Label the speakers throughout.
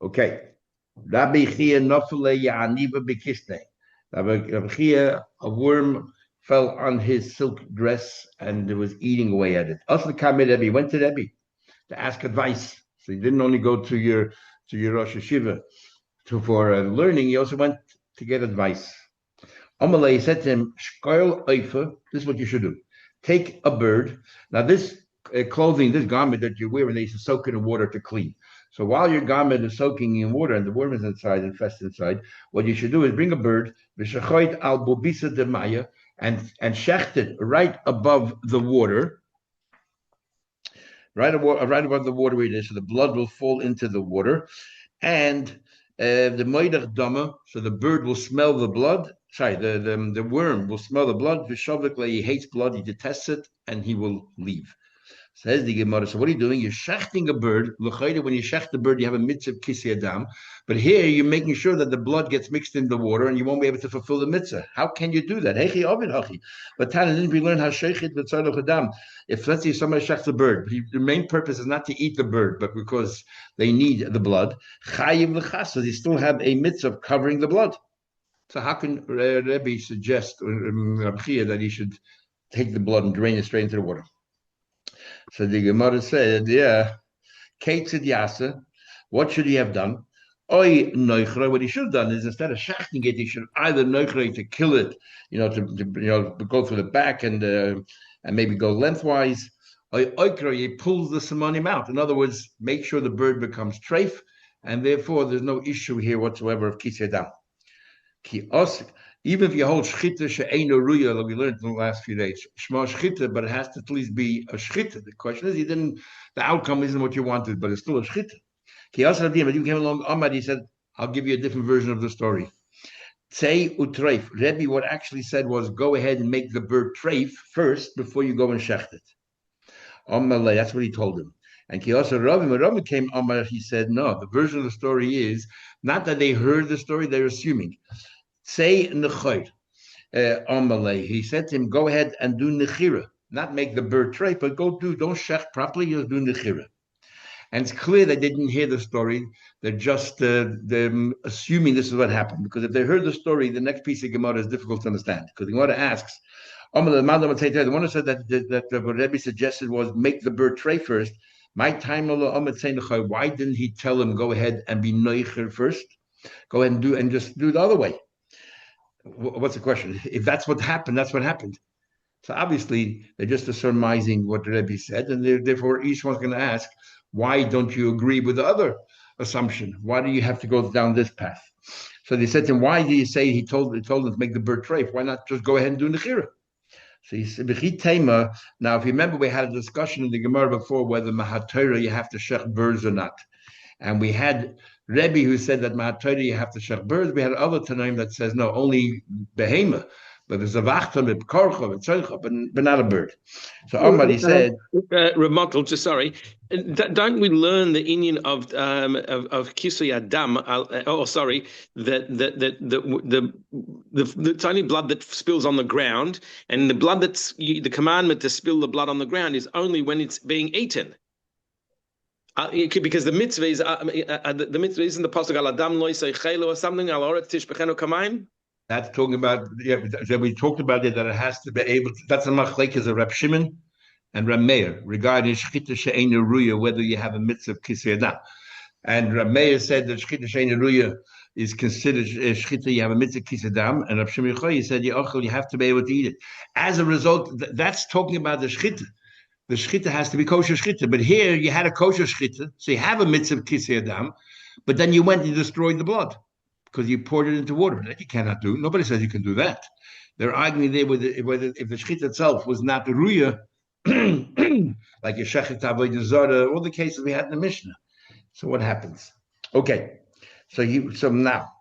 Speaker 1: Okay. Rabbi Chia Nofele Ya'aniva Bekisne. Rabbi Chia, a worm fell on his silk dress and it was eating away at it. Also, Rebbe went to Rebbe to ask advice. So he didn't only go to your Rosh Hashiva for learning, he also went to get advice. Amalei said to him, Shkoil Eifa, this is what you should do. Take a bird. Now, this clothing, this garment that you're wearing, they used to soak in water to clean. So while your garment is soaking in water and the worm is inside, infested inside, what you should do is bring a bird, al bobisa de maya, and shecht it right above the water, right above the water where it is, so the blood will fall into the water, and the moidach dama, so the bird will smell the blood. Sorry, the worm will smell the blood. Vishavik, he hates blood, he detests it, and he will leave. Says the Gemara. So what are you doing? You're shechting a bird. When you shecht the bird, you have a mitzvah kisei adam. But here you're making sure that the blood gets mixed in the water, and you won't be able to fulfill the mitzvah. How can you do that? Hechi ovid hachi. But Tana, didn't we learn how shechit v'tzarech adam? If let's say somebody shechts a bird, the main purpose is not to eat the bird, but because they need the blood. Chayiv l'chasa. They still have a mitzvah of covering the blood. So how can Rebbe suggest Rabbi Chia that he should take the blood and drain it straight into the water? So the Gemara said, Keitzid Yasa, what should he have done? Oy Noichra, what he should have done is instead of shachting it, he should either Noichra to kill it, to go through the back and maybe go lengthwise. Oy Oikra, he pulls the simonim out. In other words, make sure the bird becomes treif, and therefore there's no issue here whatsoever of kisei dam. Even if you hold shchita she'eino ruya, like we learned in the last few days, shma shchita, but it has to at least be a shchita. The question is, the outcome isn't what you wanted, but it's still a shchita. But you came along, Ahmad, he said, I'll give you a different version of the story. Tzei utreif. Rebbe, what actually said was, go ahead and make the bird treif first before you go and shecht it. Amalei, that's what he told him. And Kiyasa Ravi, when Ravi came, Amar, he said, no, the version of the story is, not that they heard the story, they're assuming. Say nechir, Amalei. He said to him, go ahead and do nechira, not make the bird treif, but don't shecht properly, just do nechira. And it's clear they didn't hear the story. They're just they're assuming this is what happened. Because if they heard the story, the next piece of Gemara is difficult to understand. Because the Gemara asks, the one who said that what Rebbe suggested was make the bird treif first. My time, why didn't he tell him go ahead and be noicher first? Go ahead and just do the other way. What's the question? If that's what happened, that's what happened. So obviously, they're just surmising what the Rebbe said, and therefore each one's going to ask, why don't you agree with the other assumption? Why do you have to go down this path? So they said to him, why do you say he told him to make the bird treif? Why not just go ahead and do nechira? So he said, now if you remember, we had a discussion in the Gemara before whether Mahatorah you have to shech birds or not. And we had Rebbe who said that Mahatorah you have to shech birds. We had other Tanaim that says, no, only behema. But there's a vachta, but not a bird. So Amar, said,
Speaker 2: Ramatul, just sorry, don't we learn the Indian of Kisui Adam? The tiny blood that spills on the ground, and the blood the commandment to spill the blood on the ground is only when it's being eaten. Because the mitzvah is the mitzvah isn't the pasuk al Adam lo yisei chaylo or something al oretz tishbechenu kamayim.
Speaker 1: That's talking about, we talked about it, that it has to be able to, that's a machlekes of Reb Shimon and Reb Meir regarding shchita she'einu ruya, whether you have a mitzvah of kisei adam. And Reb Meir said that shchita she'einu ruya is considered shchita, you have a mitzvah kisei adam, and Reb Shimon said you have to be able to eat it. As a result, that's talking about the shchita. The shchita has to be kosher shchita, but here you had a kosher shchita, so you have a mitzvah kisei adam, but then you went and destroyed the blood because you poured it into water. That you cannot do. Nobody says you can do that. They're arguing there whether if the shchita itself was not the ruya, like a shechet avodah zara, all the cases we had in the Mishnah. So what happens? Okay, so now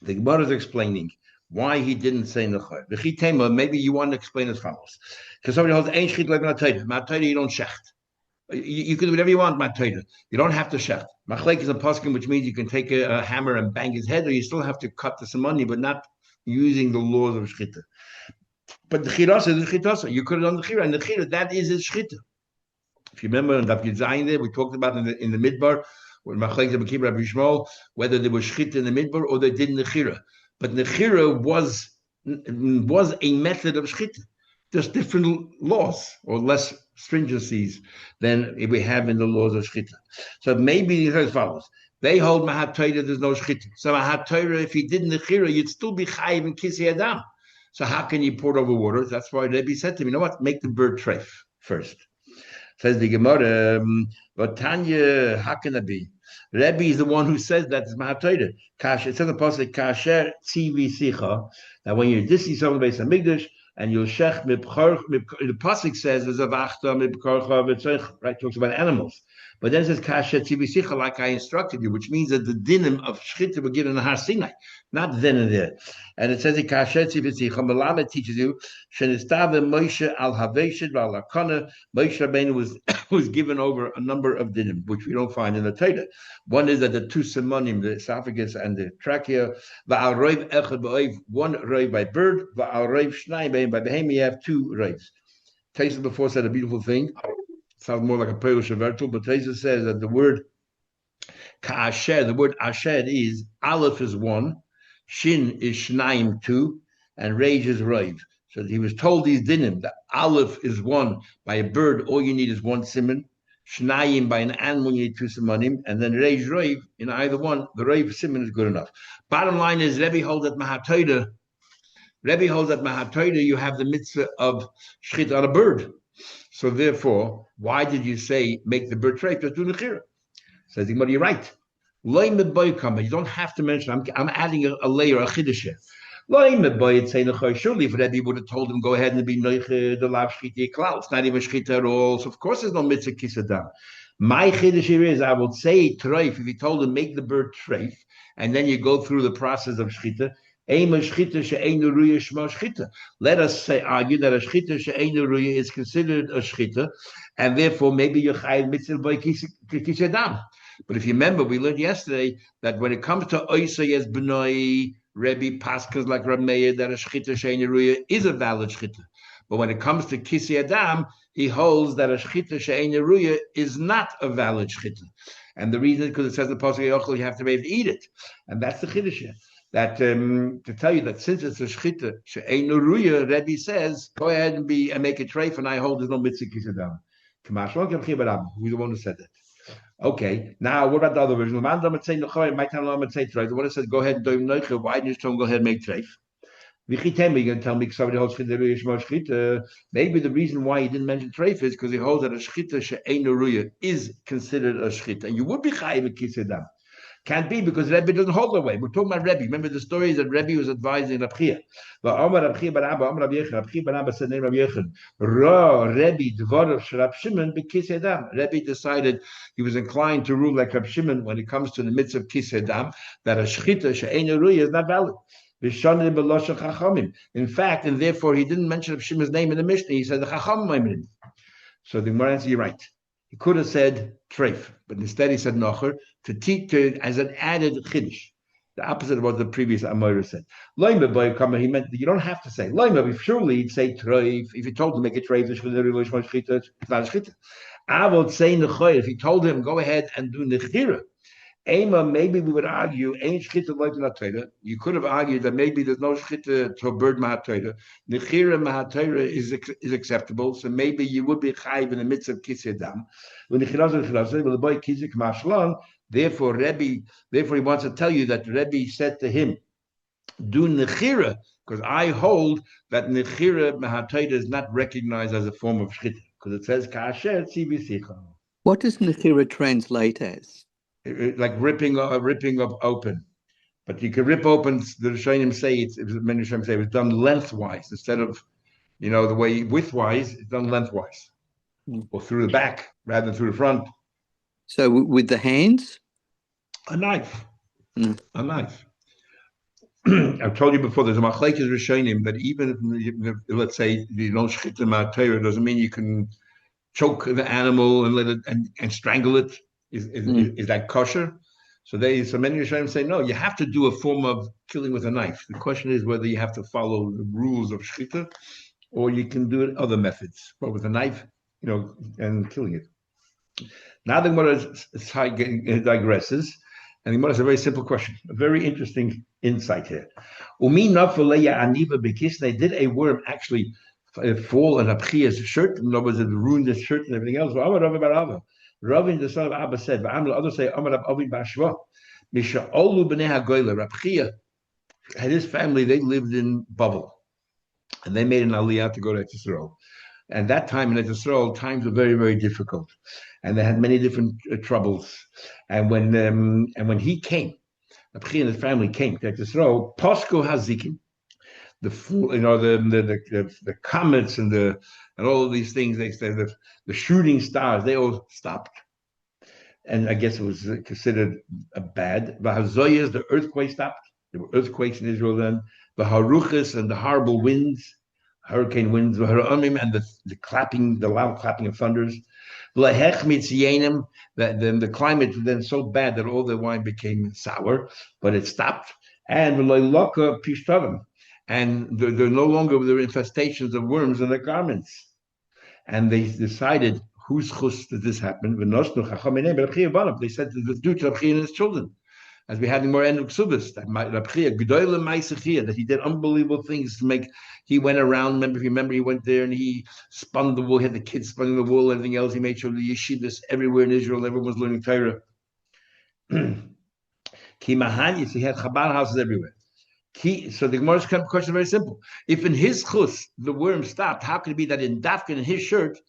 Speaker 1: the Gemara is explaining why he didn't say nechor. V'chitema, maybe you want to explain as follows, because somebody holds ein shchit like matayda, you don't shecht. You can do whatever you want, Matayda. You don't have to shecht. Machlek is a paskin, which means you can take a hammer and bang his head, or you still have to cut the samani, but not using the laws of shchita. But the chirasa is the chitasa. You could have done the chira, and the chira, that is his shchita. If you remember in Daf Yud Zayin there, we talked about in the midbar, whether they were shchita in the midbar or they did nechira. But nechira was a method of shchita, just different laws or less stringencies than we have in the laws of shchita. So maybe as follows. They hold Mahat Torah, there's no shchita. So Mahat Torah, if he did nechira, you'd still be chayiv in kisi adam. So how can you pour it over water? That's why Rebbe said to him, you know what, make the bird treif first. Says the Gemara, but Tanya, how can it be? Rebbe is the one who says that it's Mahatoida. It says in the pasuk, Kasher tzivi sicha. That when you're dissing someone based on Migdash, and you'll shech the pasuk says there's a vachta mipkorcha, right? Talks about animals. But then it says Kasher tzivi sicha, like I instructed you, which means that the dinim of shchita were given in the Har Sinai, not then and there. And it says Kasher tzivi sicha. Malamed teaches you shenistave Moshe al haveshid al lakana. Moshe Rabbeinu was given over a number of dinim, which we don't find in the Torah. One is that the two simonim, the esophagus and the trachea, va'al roiv echad ba'oiv, one roiv by bird, va'al roiv shnai by behem, you have two roivs. Taisa before said a beautiful thing. Sounds more like a Polish virtual, but Taisa says that the word ka'asher, the word asher is, aleph is one, shin is shnaim two, and rage is roiv. So he was told these dinim, that aleph is one, by a bird, all you need is one simon, shnayim, by an animal, you need two simonim, and then reish roiv, in either one, the roiv simon is good enough. Bottom line is, Rebbe holds that Mahatoida, you have the mitzvah of shchit on a bird. So therefore, why did you say, make the bird treif, just do nechira? Says, but you're right. You don't have to mention, I'm adding a layer, a chiddush. Surely if Rebbe would have told him, go ahead and be noiche the lav shchita klal. It's not even shchita at all. So of course there's no mitzvah kisadam. My chiddush here is, I would say treif, if he told him, make the bird treif, and then you go through the process of shchita. Let us say, argue that a shchita she'einu ruya is considered a shchita, and therefore maybe you're chayiv mitzvah by kisadam. But if you remember, we learned yesterday that when it comes to oisa yes b'noi, Rebbe Paskas like Rameir that a shchita she'einu ruya is a valid shchita. But when it comes to kisi adam, he holds that a shchita she'einu ruya is not a valid shchita. And the reason is because it says in the pasuk you have to be able to eat it. And that's the chiddush. That to tell you that since it's a shchita she'einu ruya, Rebbe says, go ahead and make it treif, and I hold there's no mitzvah kisi adam. Who's the one who said that? Okay, now what about the other version? The one that says, go ahead and do noiche. Why didn't you tell him go ahead and make treif? You're going to tell me somebody holds shchita. Maybe the reason why he didn't mention treif is because he holds that a shchita she'einu ruya is considered a shchita, and you would be chayiv with kisedam. Can't be because Rebbe doesn't hold the way. We're talking about Rebbe. Remember the stories that Rebbe was advising Rab Chia. Rebbe decided he was inclined to rule like Rab Shimon when it comes to the mitzvah of kisedam, that a shchita she'einu ruya is not valid. In fact, and therefore he didn't mention Rab Shimon's name in the Mishnah. He said the Chachamim. So the Gemara answer, you're right. He could have said treif, but instead he said nocher to teach as an added chiddush. The opposite of what the previous Amora said. Loima boy, he meant that you don't have to say loima. Surely he'd say treif. If he told him to make it treif, it's not a shchita. I would say nechoy. If he told him go ahead and do nechira, maybe we would argue ain't shchita like not Torah. You could have argued that maybe there's no shchita to a bird mahatayra. Nechira mahatayra is acceptable, so maybe you would be chayiv in the midst of kisedam. When the boy kizik mashlan, therefore he wants to tell you that Rebbe said to him, do nechira, because I hold that nechira mahatayra is not recognized as a form of shchita, because it says kasher tzivi sicha.
Speaker 3: What does nechira translate as?
Speaker 1: Like ripping up open, but you can rip open. The Rishonim say many Rishonim say it's done lengthwise instead of, the way widthwise. It's done lengthwise, or through the back rather than through the front.
Speaker 3: So with the hands,
Speaker 1: a knife. I've told you before. There's a machlekes Rishonim that even if, let's say you don't shchita ma'atayra, doesn't mean you can choke the animal and let it and strangle it. Is that kosher? So many Rishonim say no. You have to do a form of killing with a knife. The question is whether you have to follow the rules of shchita, or you can do it other methods, but with a knife, and killing it. Now the Gemara digresses, and the Gemara is a very simple question, a very interesting insight here. Did a worm actually fall on Abchia's shirt? In other words, it ruined his shirt and everything else. Ravin, the son of Abba, said, others say, Rabchia had his family, they lived in Bavel, and they made an aliyah to go to Israel. And that time in Israel, times were very, very difficult, and they had many different troubles. And when he came, Rabchia and his family came to Israel, Posco Hazikim, the comets and all of these things, they say the shooting stars, they all stopped. And I guess it was considered a bad. Vahazoyas, the earthquake stopped. There were earthquakes in Israel then. The haruchas and the horrible winds, hurricane winds, and the clapping, the loud clapping of thunders. The climate was then so bad that all the wine became sour, but it stopped. And and there no longer were there infestations of worms in their garments. And they decided, whose chus did this happen? They said it was due to Rabchia and his children. As we had in more end of Ksubis, that he did unbelievable things to make. He went around. Remember, he went there and he spun the wool. He had the kids spinning the wool, everything else. He made sure the yeshivas everywhere in Israel, everyone was learning Torah. He had Chabad houses everywhere. So the Gemara's question is very simple. If in his chus the worm stopped, how could it be that in Dafkin, in his shirt,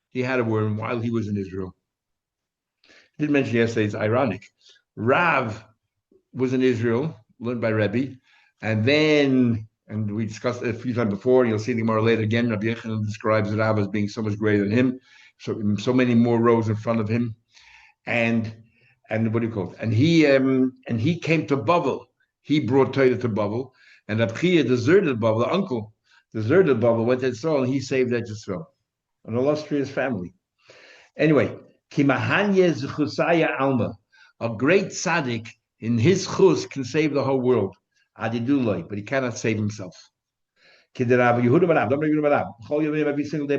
Speaker 1: he had a worm while he was in Israel? I did mention yesterday, it's ironic. Rav was in Israel, learned by Rebbe, and we discussed it a few times before, and you'll see the Gemara later again. Rabbi Yochanan describes Rav as being so much greater than him, so many more rows in front of him, and what do you call it? And he came to Bavel. He brought Torah to Bavel, and Rabchia deserted Bavel. The uncle deserted Bavel, went to Israel, and he saved Israel. An illustrious family. Anyway, Kimahanya Zechusaya Alma, a great tzaddik in his chus can save the whole world. Adiduloi, but he cannot save himself. Every single day,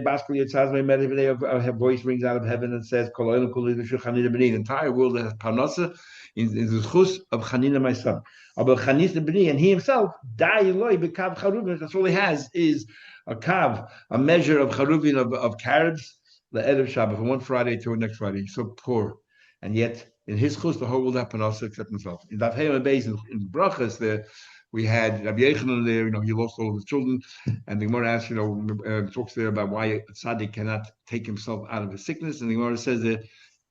Speaker 1: a voice rings out of heaven and says, the entire world has parnasa in the chus of Chanina, my son. And he himself, that's all he has is a kav, a measure of charuvin of carobs, the Erev Shabbat, from one Friday to the next Friday. He's so poor. And yet, in his chus, the whole world has parnasa except himself. In Daf Hei Beis, in Brachas, we had Rabbi Yochanan there, he lost all of his children, and the Gemara asks, talks there about why a tzaddik cannot take himself out of his sickness, and the Gemara says that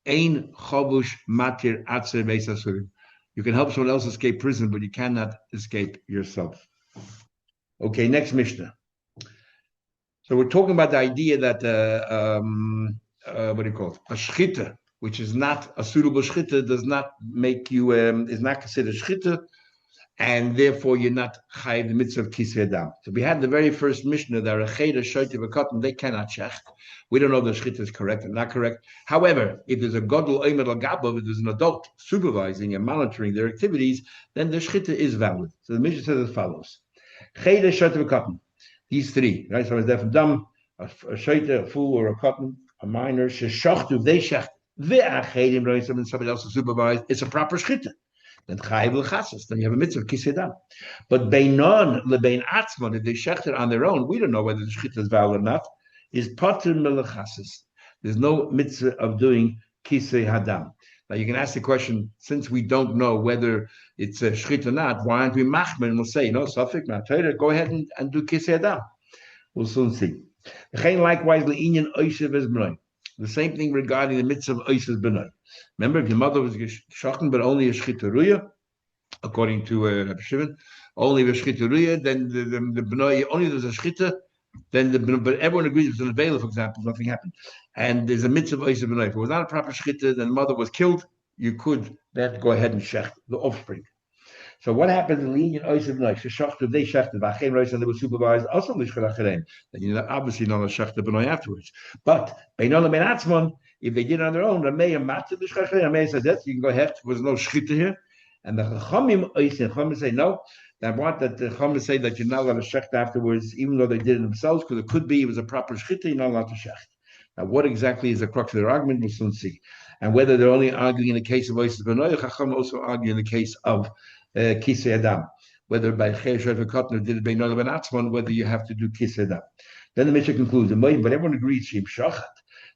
Speaker 1: Ein chavush matir atzer beis asurim. You can help someone else escape prison, but you cannot escape yourself. Okay, next Mishnah. So we're talking about the idea that what do you call it? A shchita, which is not a suitable shchita, does not make you is not considered shchita, and therefore you're not chayiv the mitzvah of kisei adam. So we had the very first Mishnah that a chayda shoyte v'katan, they cannot shecht. We don't know if the shchita is correct or not correct. However, if there's a gadol oimed al gabav, if there's an adult supervising and monitoring their activities, then the shchita is valid. So the Mishnah says as follows: chayda shoyte v'katan. These three, right? So it's deaf and dumb, a shoyte, a fool, or a katan, a minor. Sheshachtu, they shecht. Ve'achedim, somebody else to supervise. It's a proper shchita. Then chayiv l'chasas. Then you have a mitzvah kisei adam. But beinon lebein atzmon, if they shechter on their own, we don't know whether the shchita is valid or not. Is patur melachasas. There's no mitzvah of doing kisei hadam. Now you can ask the question: since we don't know whether it's a shchita or not, why aren't we machmer? And we'll say, safek not Torah. Go ahead and do kisei adam. We'll soon see. Likewise, le'inyan oishev es b'noi. The same thing regarding the mitzvah of oishev b'noi. Remember, if your mother was geschochen, but only a shchita ruya, according to Rabbi Shimon, only a shchita ruya, then the b'noi, only there's a shchita, then but everyone agrees if it's an avela, for example, nothing happened. And there's a mitzvah of oishev b'noi. If it was not a proper shchita, then the mother was killed, you could then go ahead and shech the offspring. So what happens in lenient oishev b'noi? Shechachtu, they shechted, v'achein rois, and they were supervised, also l'shchad acherem. Then you're obviously not a shechta b'noi afterwards. But beinon lebein atzmon, if they did it on their own, Rameh said that you can go ahead. There was no shchita here, and the Chachamim say no. They want that the Chachamim say that you're not allowed to shecht afterwards, even though they did it themselves, because it could be it was a proper shchita. You're not allowed to shecht. Now, what exactly is the crux of their argument? We'll soon see. And whether they're only arguing in the case of Oisis Benoy, Chacham also argue in the case of Kisei Adam. Whether by Chesh or Kotner did it by Noel Ben Atzmon, whether you have to do Kisei Adam. Then the Mishnah concludes, but everyone agrees, Shim Shachat,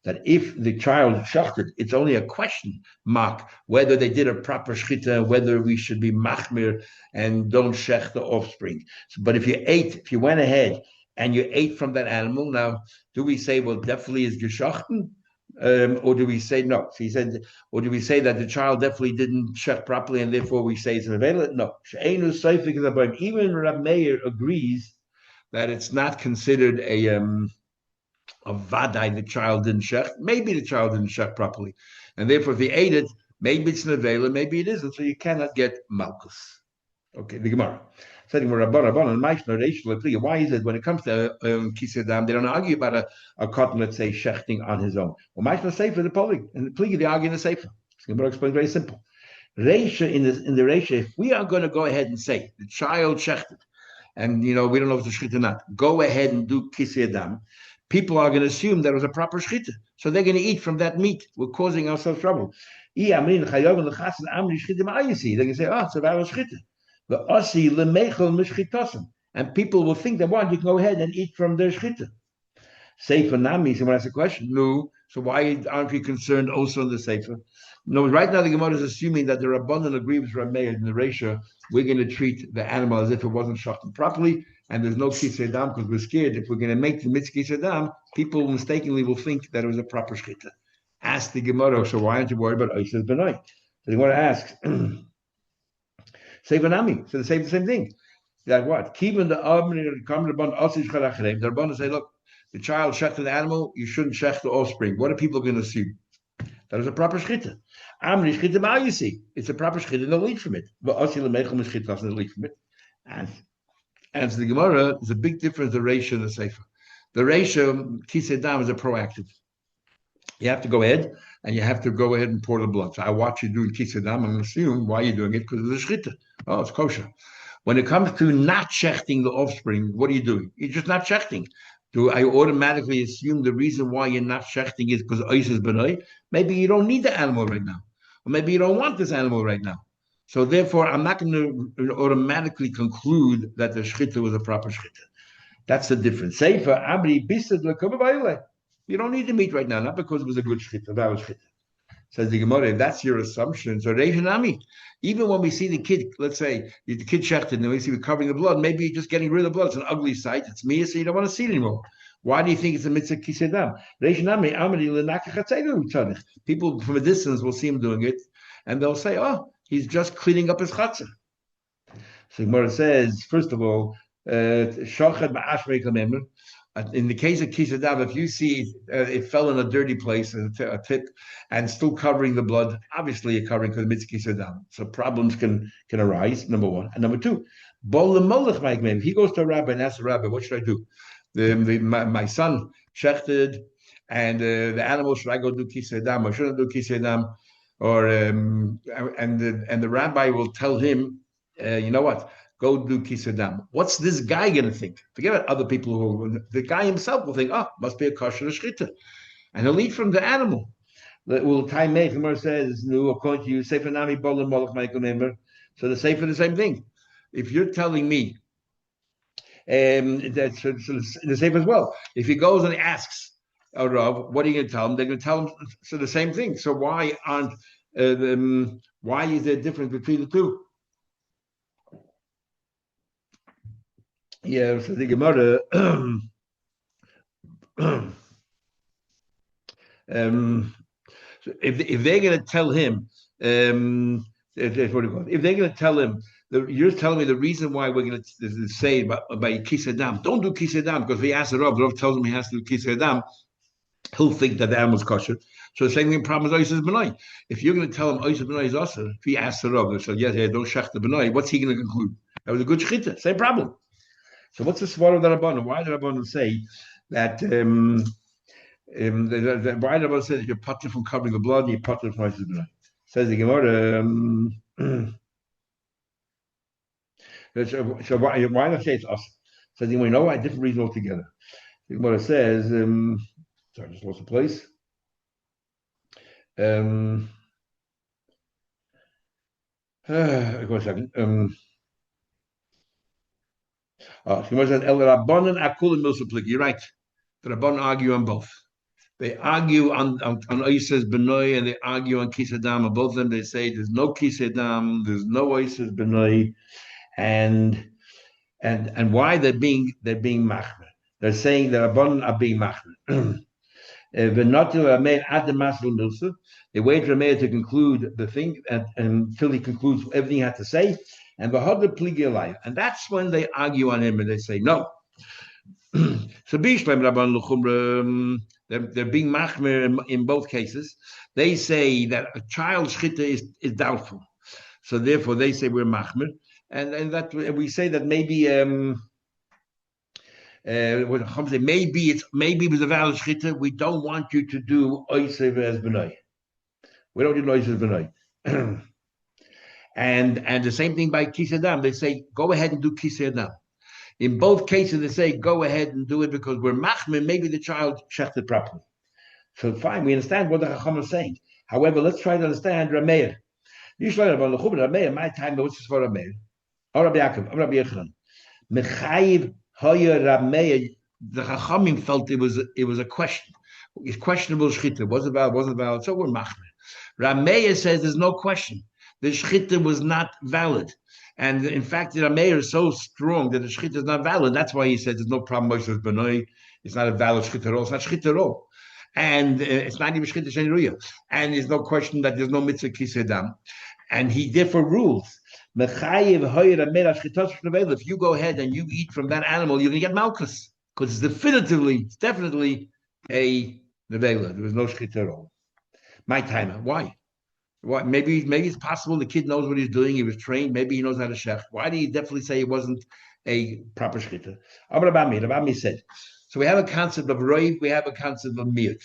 Speaker 1: that if the child shachted, it's only a question mark whether they did a proper shchita, whether we should be machmir and don't shech the offspring. But if you went ahead and you ate from that animal, now do we say, well, definitely is geschachten? Or do we say no? So he said, or do we say that the child definitely didn't shech properly and therefore we say it's available? No. Even Rab Meir agrees that it's not considered a vadai, the child didn't shech. Maybe the child didn't shech properly. And therefore, if he ate it, maybe it's an avela, maybe it isn't. So you cannot get malchus. Okay, the Gemara. Why is it when it comes to kisedam, they don't argue about a cotton, let's say, shechting on his own? Well, Maishna Sefer, the Polig, and the Pligi, they argue in the Sefer. The Gemara explains very simple. Reisha, in the Reisha, if we are going to go ahead and say the child shechted, and we don't know if it's a shchita or not, go ahead and do kisedam, people are going to assume that it was a proper shchita. So they're going to eat from that meat. We're causing ourselves trouble. They're going to say, oh, it's a valid shchita. And people will think that, well, you can go ahead and eat from their shchita. Sefer Nami, someone asks a question. No. So why aren't we concerned also in the Sefer? No, right now the Gemara is assuming that the Rabbanan agree with Rab Meir in the Reisha. We're going to treat the animal as if it wasn't shachted properly, and there's no kisei dam because we're scared if we're going to make the mitzvah kisei dam, people mistakenly will think that it was a proper shchita. Ask the Gemara, so why aren't you worried about Oishes Benoy? So the Gemara asks, Sefer Nami, so they say the same thing. Like what? Even the Rabbanan say, look, the child shechted the animal, you shouldn't shech the offspring. What are people going to assume? That is a proper shchita. Amri shchita ma'ayisi. It's a proper shchita, they'll eat from it. But asi lemechel shchita doesn't eat from it. And to the Gemara, there's a big difference, the ratio and the sefer. The ratio, kisei dam, is a proactive. You have to go ahead, and you have to go ahead and pour the blood. So I watch you doing kisei dam, I'm going to assume why you're doing it, because of the shchita. Oh, it's kosher. When it comes to not shechting the offspring, what are you doing? You're just not shechting. Do I automatically assume the reason why you're not shechting is because Oishes Benoy? Maybe you don't need the animal right now. Or maybe you don't want this animal right now. So therefore, I'm not going to automatically conclude that the shchita was a proper shchita. That's the difference. Sefer, Amri, Bisad, you don't need the meat right now, not because it was a good shchita, valid shchita. Says the Gemara, if that's your assumption, so Reishanami, even when we see the kid, let's say the kid shechted and we see we're covering the blood, maybe you're just getting rid of the blood. It's an ugly sight. It's me, so you don't want to see it anymore. Why do you think it's a mitzvah kisedam? Reishanami, Amri, people from a distance will see him doing it, and they'll say, oh, he's just cleaning up his chatzah. So the Gemara says, first of all, shochet ba'ashmei kamemer. In the case of kisadam, if you see it fell in a dirty place, a tip, and still covering the blood, obviously you're covering because it's kisadam. So problems can arise, number one. And number two, if he goes to a rabbi and asks the rabbi, what should I do? My son shechted, and the animal, should I go do kisadam or shouldn't I do kisadam? Or and the rabbi will tell him, you know what? Go do kisadam. What's this guy going to think? Forget about other people the guy himself will think, oh, must be a kosher shchita. And he'll eat from the animal. Well, time make, Gemara says, no, according to you, Sefer Nami Bolam Molech Michael member. So the Sefer the same thing. If you're telling me, that's so the Sefer as well. If he goes and he asks, oh, Rav, what are you going to tell him? They're going to tell him so the same thing. So why is there a difference between the two? Yeah, so the Gemara, so if they're going to tell him, if they're going to tell him, you're telling me the reason why we're going to say by kisedam, don't do kisedam, because if he asks the Rav tells him he has to do kisedam, he'll think that the animal's kosher. So the same thing problem is Oishes B'nai. If you're going to tell him Oishes B'nai is also, if he asks the Rav, they say, yes, don't shech the B'nai, what's he going to conclude? That was a good shchita, same problem. So what's the swallow of the Rabbanon? Why did the Rabbanon say that? Why did the Rabbanon say that you're putter from covering the blood, you're putter from Oishes B'nai? Says the Gemara. So why not say it's us? Says the Gemara, no, why? Different reason altogether. The Gemara says. Sorry, just lost the place. Wait a second. You're right. The Rabbanan argue on both. They argue on Oises Benoy and they argue on Kisadam. On both of them, they say there's no Kisadam, there's no Oises Benoy, and why they're being machmer. They're saying the Rabbanan are being machmer. They wait for Rameir to conclude the thing until he concludes everything he had to say. And that's when they argue on him and they say no. So they're being machmer in both cases. They say that a child's chita is doubtful. So therefore they say we're machmer. And that we say that maybe maybe it was a valid shchita. We don't want you to do oisev as benay. We don't do oisev benay. And the same thing by kisadam. They say go ahead and do kisadam. In both cases, they say go ahead and do it because we're machmir. Maybe the child shechted properly. So fine, we understand what the Chacham is saying. However, let's try to understand Rameir. My time, what's this for Rameir? Or Rabbi Yaakov, or Rabbi Yochanan. Mechayiv. The Chachamim felt it was a question. It's questionable shchita. Wasn't valid. So we're machmer. Rameir says there's no question. The shchita was not valid. And in fact, Rameir is so strong that the shchita is not valid. That's why he says there's no problem. Moshe Benoi. It's not a valid shchita at all. It's not shchita at all. And it's not even shchita shenuya. And there's no question that there's no mitzvah kisedam. And he therefore rules. If you go ahead and you eat from that animal, you're going to get malchus because it's definitely a nevela. There was no shchita at all. My timer. Why? Maybe it's possible the kid knows what he's doing. He was trained. Maybe he knows how to shech. Why do you definitely say it wasn't a proper shchita? Rabami said. So we have a concept of roiv. We have a concept of miyut.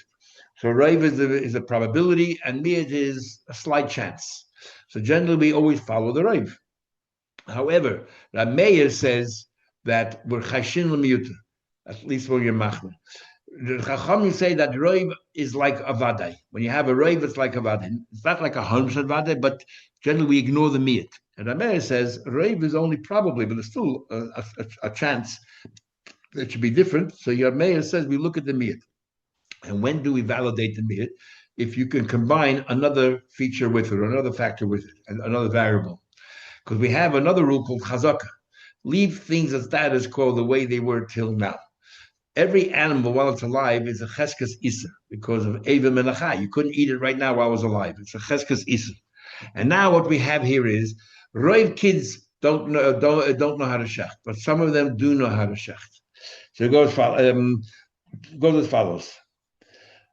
Speaker 1: So roiv is a probability, and miyut is a slight chance. So generally, we always follow the Rav. However, Rameir says that we're chashin l'miyuta, at least when you're machmer. The Chachamim say that Rav is like a vadai. When you have a Rav, it's like a vadai. It's not like 100% vadai, but generally we ignore the miyut. And Rameir says Rav is only probably, but there's still a chance that it should be different. So Rameir says we look at the miyut. And when do we validate the miyut? If you can combine another feature with it, or another factor with it, and another variable. Because we have another rule called chazaka. Leave things as status quo the way they were till now. Every animal, while it's alive, is a cheskes iser because of Eva Menachai. You couldn't eat it right now while it was alive. It's a cheskes iser. And now what we have here is, roiv kids don't know how to shecht, but some of them do know how to shecht. So it goes as follows.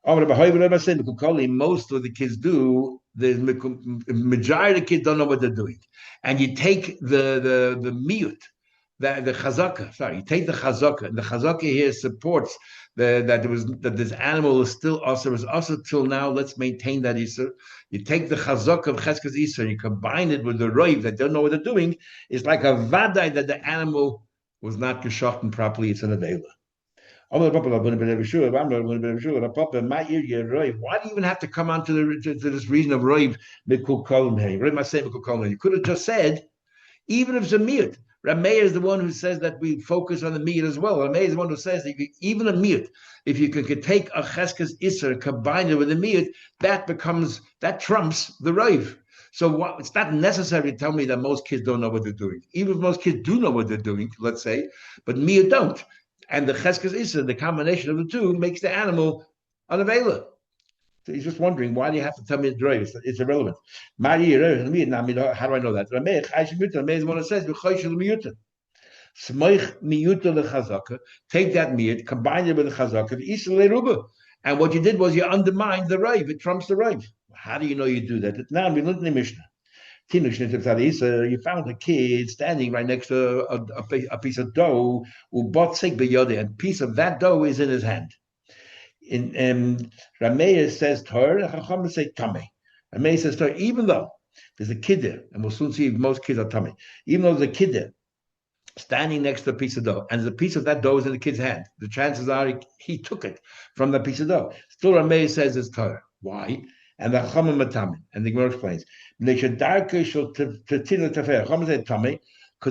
Speaker 1: Most of the kids do. The majority of the kids don't know what they're doing, and you take the miyut, the chazaka. Sorry, you take the chazaka, and the chazaka here supports that this animal is still also was also till now. Let's maintain that iser. You take the chazaka of cheskes iser, and you combine it with the roiv that don't know what they're doing. It's like a vadai that the animal was not geschochten properly. It's an avela. Why do you even have to come on to this reason of roiv? You could have just said, even if it's a miyut. Rameir is the one who says that we focus on the miyut as well. Rameir is the one who says that even a miyut, if you could take a cheskes iser and combine it with a miyut, that trumps the roiv. So it's not necessary to tell me that most kids don't know what they're doing. Even if most kids do know what they're doing, let's say, but miyut don't. And the cheskes iser, the combination of the two, makes the animal unavailable. So he's just wondering, why do you have to tell me it's irrelevant? How do I know that? Rameir is the one that says, take that miyut, combine it with the chazaka, and what you did was you undermined the raiv. It trumps the raiv. How do you know you do that? Now we learned in the Mishnah. You found a kid standing right next to a piece of dough, and a piece of that dough is in his hand. In Rameir says Torah, Chacham say Tameh. Rameir says Torah, even though there's a kid there, and we'll soon see if most kids are Tameh, even though there's a kid there, standing next to a piece of dough, and the piece of that dough is in the kid's hand. The chances are he took it from that piece of dough. Still, Rameh says it's Torah. Why? And the Chachamim Matamin. And the Gemara explains, because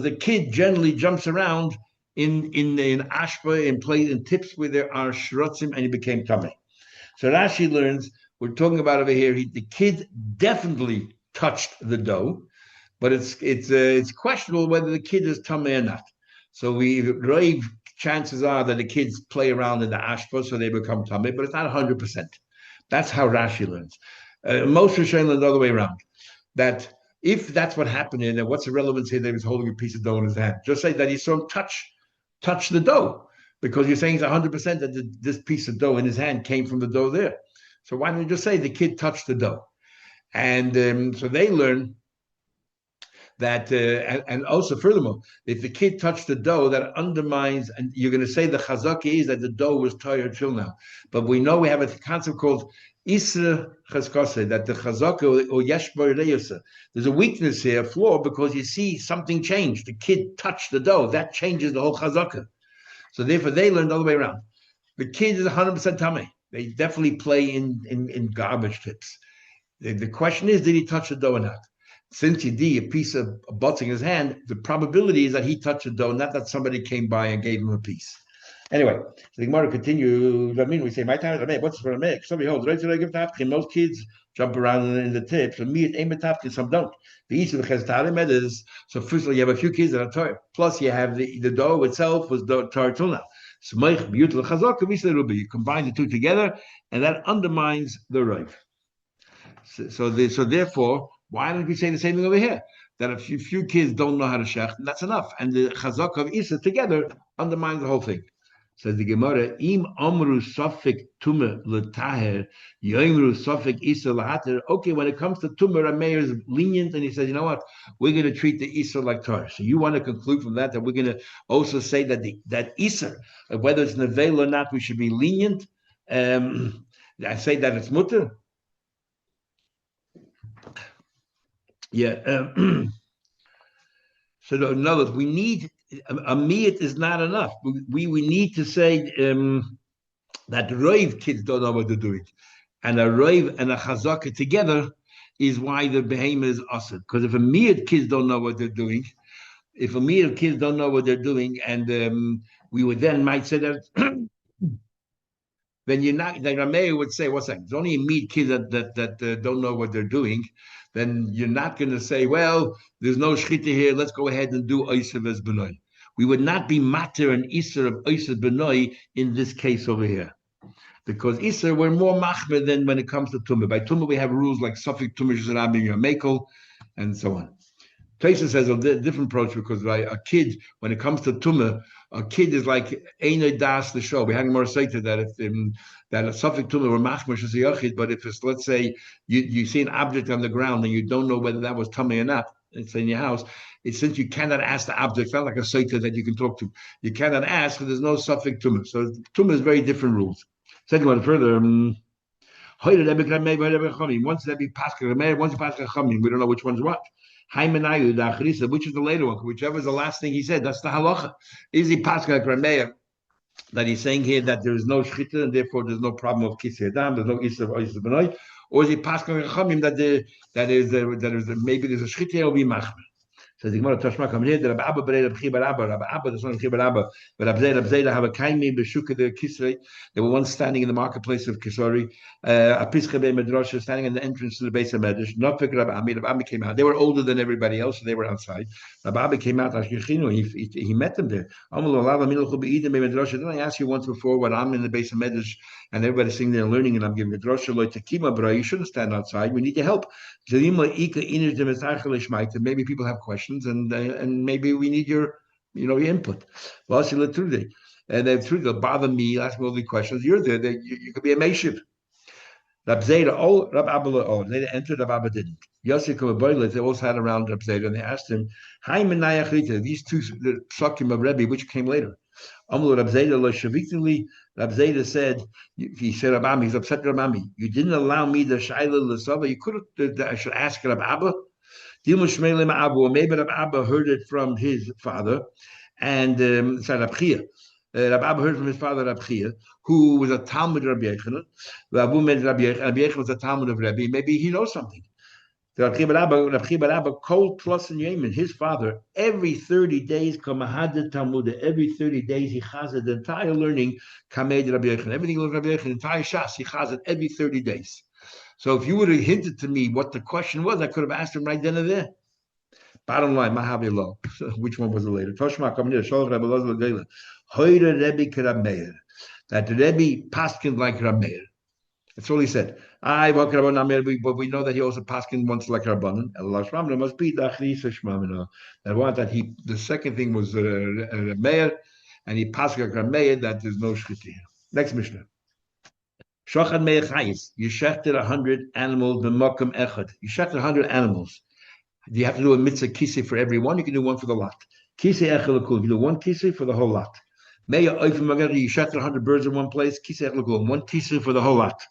Speaker 1: the kid generally jumps around in ashpa, in tips where there are shrotzim, and he became tamei. So Rashi learns, we're talking about over here, the kid definitely touched the dough, but it's questionable whether the kid is tamei or not. So chances are that the kids play around in the ashpa, so they become tamei, but it's not 100%. That's how Rashi learns. Most Rishonim learn the other way around. That if that's what happened, then what's the relevance here that he was holding a piece of dough in his hand? Just say that he saw him touch the dough, because you're saying it's 100% that this piece of dough in his hand came from the dough there. So why don't you just say the kid touched the dough? And so they learn that, and also furthermore, if the kid touched the dough, that undermines, and you're going to say the chazaka is that the dough was tired till now. But we know we have a concept called Isra Chazkase, that the chazaka or yeshbar leyusa. There's a weakness here, a flaw, because you see something changed. The kid touched the dough. That changes the whole chazaka. So therefore, they learned all the way around. The kid is 100% tamei. They definitely play in garbage tips. The question is, did he touch the dough or not? Since he did a piece of butts in his hand, the probability is that he touched the dough, not that somebody came by and gave him a piece. Anyway, so the Gemara continues. I mean, we say, my time is what's for a make? Somebody holds right to give tapkin. Most kids jump around in the tips. And me, aim at tapkin, some don't. The east of the chestarim is, so first of all, you have a few kids that are tired. Plus, you have the dough itself was tired till now. So, you combine the two together, and that undermines the rive. So therefore, why don't we say the same thing over here? That if a few kids don't know how to shech, that's enough. And the chazak of Isa together undermines the whole thing. Says the Gemara, Im Amru Safik Tume Letaher, Yoimru Safik Isa Lahater. Okay, when it comes to Tume, Rameir is lenient, and he says, you know what, we're going to treat the Isa like Torah. So you want to conclude from that we're going to also say that that Isa, whether it's Nevel or not, we should be lenient. I say that it's mutter. Yeah. So in other words, we need a miyat is not enough. We need to say that roiv kids don't know what they're doing, and a roiv and a chazaka together is why the behemoth is asad. Because if a miyat kids don't know what they're doing, and we would then might say that. Then you're not. Then Rameir would say, "What's that? It's only a meat kid that don't know what they're doing." Then you're not going to say, "Well, there's no shchita here. Let's go ahead and do Oysav as Benoi." We would not be matter and Isser of Oysav Benoi in this case over here, because Isser we're more machmer than when it comes to Tumah. By Tumah we have rules like Safik Tumah Shizarabim Yamekel, and so on. Taisa says a different approach, because a kid, when it comes to Tumah, a kid is like Einay Das the show. We have more say to that if that a Safik Tumah or Machmer is a Yachid, but if it's, let's say you see an object on the ground and you don't know whether that was Tumah or not, it's in your house. It's since you cannot ask the object, it's not like a Saita that you can talk to. You cannot ask, because there's no Safik Tumah. So Tumah is very different rules. Second one further. Once that be Pascha, once you Pascha Chamim, we don't know which one's what. Which is the later one, whichever is the last thing he said, that's the halacha. Is he Pascha Rameir that he's saying here that there is no shchita and therefore there's no problem of kisei adam, there's no isser of b'noi, or is he Pascha Chamim that maybe there's a shchita or be machmer? Says the Gemara Tashma come here. Rabbi Abba Berei Rabbi Abba, the son of Rabbi Abba, but Rabbi Zayda have a kaimi b'shuka de Kisrei. They were once standing in the marketplace of Kisori. A Pischa be Medrash standing in the entrance to the base of Medrash. Not for Rabbi Ami. Rabbi Ami came out. They were older than everybody else, so they were outside. Rabbi Abba came out. He met them there. Didn't I ask you once before when I'm in the base of Medrash and everybody's sitting there learning and I'm giving Medrash? You shouldn't stand outside. We need your help. Maybe people have questions. And maybe we need your input. And they've they'll bother me, ask me all these questions. You're there. You could be a Meshiv. Rab Zayda, Rab Abba, they entered, Rab Abba didn't. Yosef Boilet, they also had around Rab Zayda, and they asked him, these two psukim of Rebbe, which came later. Amul Rab Zayda, Rab Zayda said, he said, Rabami, he's upset Rabami. You didn't allow me the Shaila Lasava. You could have, I should ask Rab Abba. Maybe Rab Abba heard it from his father, And so Rab Chia. Rabbi Abba heard from his father Rab Chia, who was a Talmud of Rabbi Yochanan. Rabbi Yochanan was a Talmud of Rabbi. Maybe he knows something. Rab Chia bar Abba, Kol plus in Yemen, his father, every 30 days, Kamahad Talmud, every 30 days he chazed the entire learning, Kamed Rabbi Yochanan. Everything was Rabbi Yochanan, entire Shas, he chazed every 30 days. So if you would have hinted to me what the question was, I could have asked him right then and there. Bottom line, Mahavilo. Which one was it later? Toshma come near Sholach Rabbi Lozel Gela. Hoyre Rebbe Kerab Meir. That the Rebbe paskin like Rab Meir. That's all he said. But we know that he also paskin once like Rabbanan. Allah Shmamina must be Dachri Shmamina. That one that he. The second thing was Rab Meir, and he paskin like Rab Meir that there's no shchiti. Next Mishnah. Shochad Meir Chayis. You shechted 100 animals. B'makam echad. You shechted 100 animals. Do you have to do a mitzvah kisei for every one? You can do one for the lot. Kisei echelakul. You do one kisei for the whole lot. Meya oifim magari. You shot 100 birds in one place. Kisei echelakul. One kisei for the whole lot.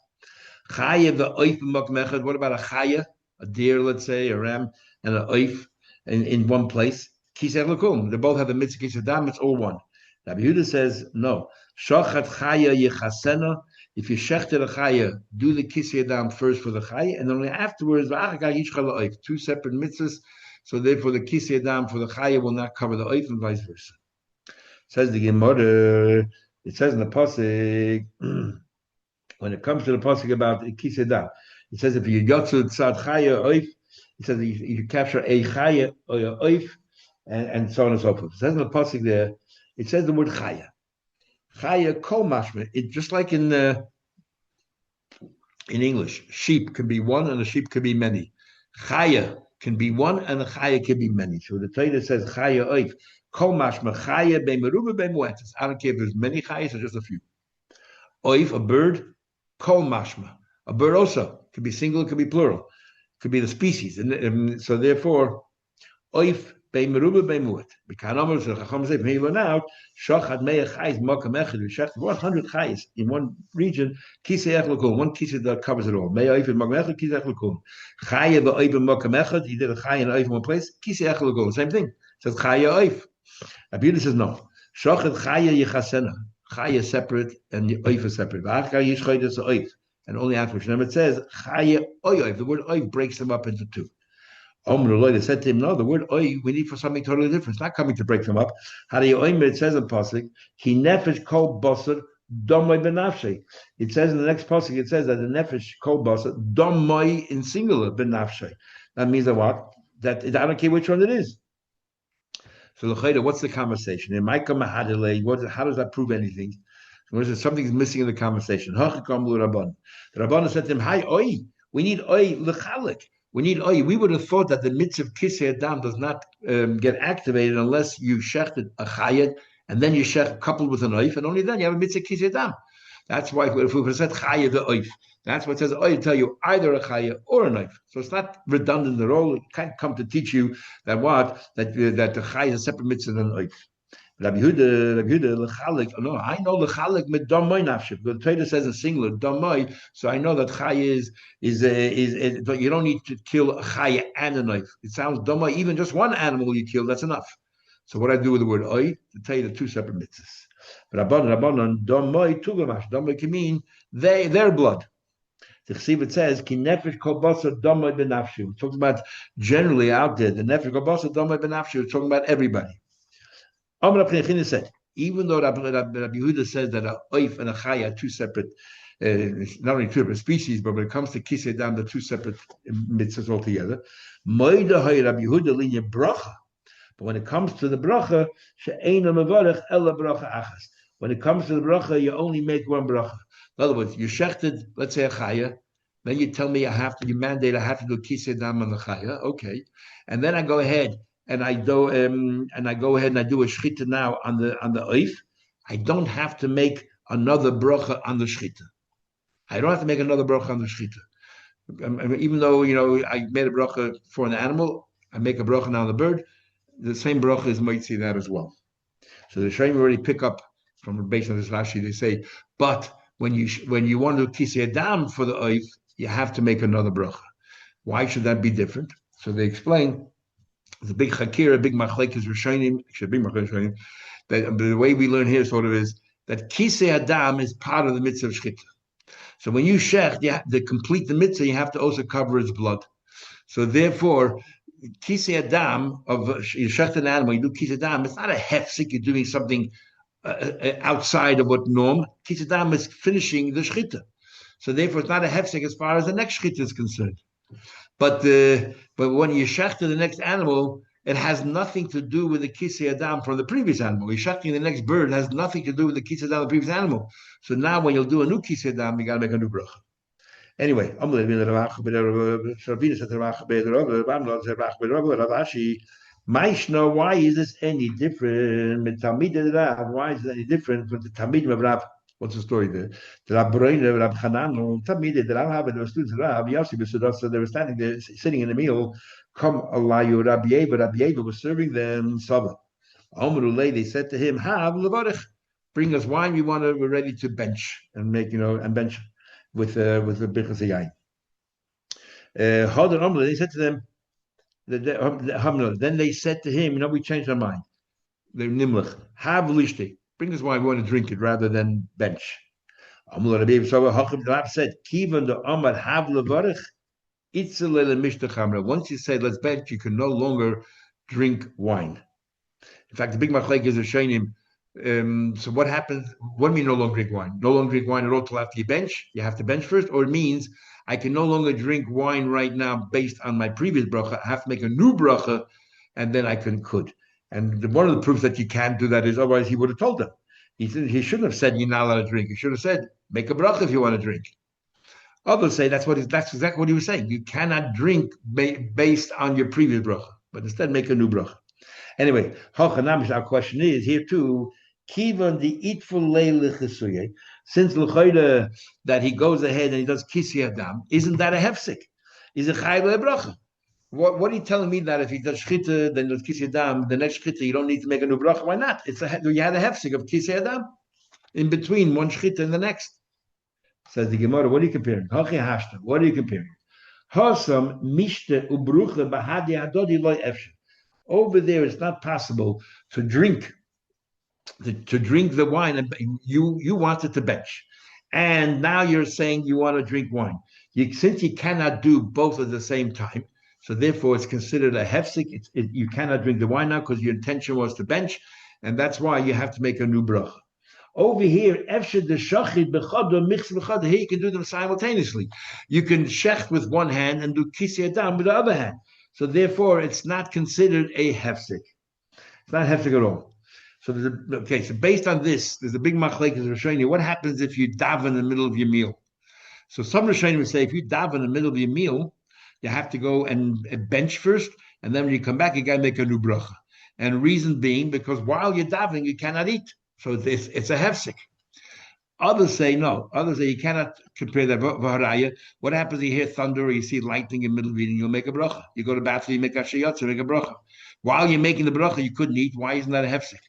Speaker 1: Chaya the oifim makmechad. What about a chaya? A deer, let's say, a ram, and an oif in one place. Kisei echelakul. They both have the mitzvah kisei dam. It's all one. Rabbi Yehuda says no. Shochat chaya yechasena. If you shechted a chaya, do the kisei adam first for the chaya, and only afterwards, two separate mitzvahs. So therefore, the kisei adam for the chaya will not cover the oif, and vice versa. Says the Gemara. It says in the pasuk when it comes to the pasuk about the kisei adam, it says if you yotzu tzad chaya oif, it says you capture a chaya or a oif, and so on and so forth. It says in the pasuk there, it says the word chaya. Chaya kol mashma. It just like in English, sheep can be one and a sheep can be many. Chaya can be one and a chaya can be many. So the Torah says chaya oif kol mashma chaya be'meruba be'muetes. I don't care if there's many chayas or just a few. Oif, a bird, kol mashma. A bird also could be single, it could be plural, could be the species, and so therefore oif. Be'meruba be'muet. B'kanomer so Chacham say from here on out, shachad me'ach chayis makam echad. We shechted 100 chayis in one region. Kisei echelakul. One kisei that covers it all. Me'oif and makam echad. Kisei echelakul. Chaya be'oif and makam echad. He did a chaya and oif in one place. Kisei echelakul. Same thing. It says chaya oif. Rabbi Yehuda says no. Shachad chaya yechasena. Chaya separate and oif is separate. V'achar yishchayit is oif. And only afterwards. Remember it says chaya oif. The word oif breaks them up into two. They said to him, no, the word oy we need for something totally different. It's not coming to break them up. How do you oy? It says in pasuk, he nefesh kol basar domoy benafshe. It says in the next pasuk, it says that the nefesh kol basar domoy in singular benafshe. That means that what? That I don't care which one it is. So what's the conversation? It might come a hadilei. How does that prove anything? So something's missing in the conversation. The Rabban said to him, hi oy, we need oy lechalik. We need oil. We would have thought that the mitzvah of kisei adam does not get activated unless you shechted a chayet and then you shech coupled with an oif, and only then you have a mitzvah kisei adam. That's why if we would have said chayet the oif, that's what it says oil tell you either a chayet or an oif. So it's not redundant at all. It can't come to teach you that that the chayet is a separate mitzvah than an oif. Rabbi Yehuda, lechalik. No, I know lechalik mit damoy nafshik. The Torah says a singular damoy, so I know that chaya is. But you don't need to kill a chaya and a knife. It sounds damoy. Even just one animal you kill, that's enough. So what I do with the word oy to tell you the two separate mitzvahs. But Rabbanon damoy tugamash. Damoy can mean their blood. The Chesiv it says ki nefesh kol basar damoy benafshu. It talks about generally out there. The nefesh kol basar damoy benafshu. It's talking about everybody. Said, even though Rabbi Yehuda says that a oif and a chaya are two separate, not only two separate species, but when it comes to kisei adam, the two separate mitzvahs altogether. Rabbi Yehuda linya bracha. But when it comes to the bracha, she'eina mevarech ela bracha achas. When it comes to the bracha, you only make one bracha. In other words, you shechted, let's say a chaya, then you tell me you mandate I have to do kisei adam on the chaya, okay, and then I go ahead. And I go ahead and I do a shchita now on the oif. I don't have to make another bracha on the shchita. I don't have to make another bracha on the shchita. Even though I made a bracha for an animal, I make a bracha now on the bird. The same bracha is mitzi that as well. So the Shem already pick up from based on this Rashi. They say, but when you want to kisei adam for the oif, you have to make another bracha. Why should that be different? So they explain. There's a big chakira, a big machlekes rishonim, actually a big machlekes rishonim. The way we learn here sort of is that kisei adam is part of the mitzvah of shchita. So when you shech, to complete the mitzvah, you have to also cover its blood. So therefore, kisei adam of you shech an animal, you do kisei adam. It's not a hefsek. You're doing something outside of what norm. Kisei adam is finishing the shchita. So therefore, it's not a hefsek as far as the next shchita is concerned. But when you shecht the next animal, it has nothing to do with the kisei adam from the previous animal. You're shechting the next bird, it has nothing to do with the kisei adam of the previous animal. So now when you'll do a new kisei adam, you got to make a new bracha. Anyway, why is this any different? Why is it any different from the Talmidim of Rav? What's the story there? The Rab Broine, Rab Hanan, Talmidim, the Rab, there were students of Rab Yossi, so they were standing there, sitting in a meal. Come Alayu Rabbi Yeva was serving them Saba. Amrulay, they said to him, Have Levarich, bring us wine. We're ready to bench and make, and bench with the Birchas Yain. Hadar Amrulay, they said to them, then they said to him, we changed our mind. They're Nimlach, Have Lishti, bring us wine. We want to drink it rather than bench. Amrulay Rabbi said, Kivan the Amar Have Levarich. Once you say let's bench, you can no longer drink wine. In fact, the big machlekes is showing him. So what happens? What do you mean no longer drink wine? No longer drink wine at all till after you bench. You have to bench first, or it means I can no longer drink wine right now based on my previous bracha. I have to make a new bracha, and then I could. And one of the proofs that you can't do that is otherwise he would have told them. He shouldn't have said you're not allowed to drink. He should have said make a bracha if you want to drink. Others say that's exactly what he was saying. You cannot drink based on your previous bracha, but instead make a new bracha. Anyway, our question is here too. Kivan the itful leil since l'chayda that he goes ahead and he does kisei adam, isn't that a hefsek? Is it chayv bracha? What are you telling me that if he does shchita, then does kisei adam, the next shchita you don't need to make a new bracha? Why not? You had a hefsek of kisei adam in between one shchita and the next. Says the Gemara, what are you comparing? What are you comparing? Over there, it's not possible to drink the wine, and you wanted to bench, and now you're saying you want to drink wine. Since you cannot do both at the same time, so therefore it's considered a hefsek. You cannot drink the wine now because your intention was to bench, and that's why you have to make a new bracha. Over here, here you can do them simultaneously. You can shecht with one hand and do kisei adam with the other hand. So therefore, it's not considered a hefsek. It's not hefsek at all. So so based on this, there's a big machlekes rishonim. What happens if you daven in the middle of your meal? So some rishonim would say if you daven in the middle of your meal, you have to go and bench first, and then when you come back, you got to make a new bracha. And reason being because while you're davening, you cannot eat. So it's a hefsek. Others say no. Others say you cannot compare that. What happens if you hear thunder or you see lightning in the middle of eating? You'll make a bracha. You go to the bathroom, you make a shayatza, make a bracha. While you're making the bracha, you couldn't eat. Why isn't that a hefsek?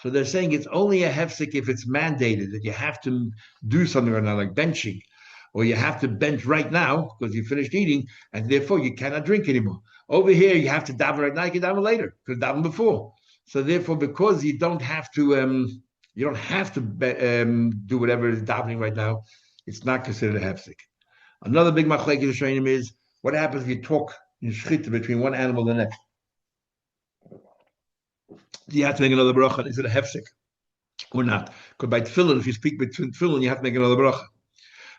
Speaker 1: So they're saying it's only a hefsek if it's mandated that you have to do something or not, like benching, or you have to bench right now because you finished eating, and therefore you cannot drink anymore. Over here, you have to daven right now. You can daven later. You could daven before. So therefore, because you don't have to do whatever is davening right now, it's not considered a hefsek. Another big machlekes rishonim is what happens if you talk in shchita between one animal and the next. Do you have to make another bracha? Is it a hefsek or not? Because by tefillin, if you speak between tefillin, you have to make another bracha.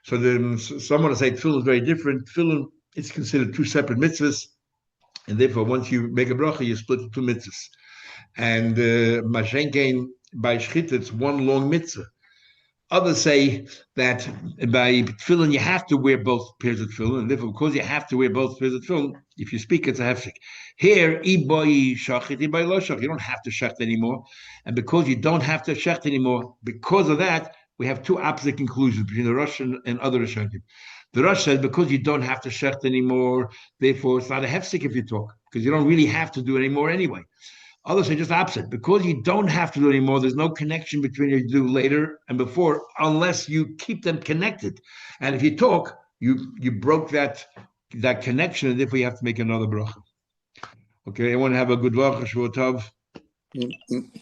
Speaker 1: So then someone will say tefillin is very different. Tefillin is considered two separate mitzvahs, and therefore once you make a bracha, you split the two mitzvahs. And Mashenkein by Shchita, it's one long mitzvah. Others say that by tefillin you have to wear both pairs of tefillin, and therefore because you have to wear both pairs of tefillin, if you speak, it's a hefsek. Here, iboy shachit, iboy lo shach. You don't have to shecht anymore, and because you don't have to shecht anymore, because of that, we have two opposite conclusions between the Rosh and other Rishonim. The Rosh says because you don't have to shecht anymore, therefore it's not a hefsek if you talk, because you don't really have to do it anymore anyway. Others say just opposite. Because you don't have to do it anymore, there's no connection between what you do later and before, unless you keep them connected. And if you talk, you broke that connection, and therefore you have to make another bracha. Okay, I want to have a good Vach, Shvot Tov.
Speaker 3: Mm, mm.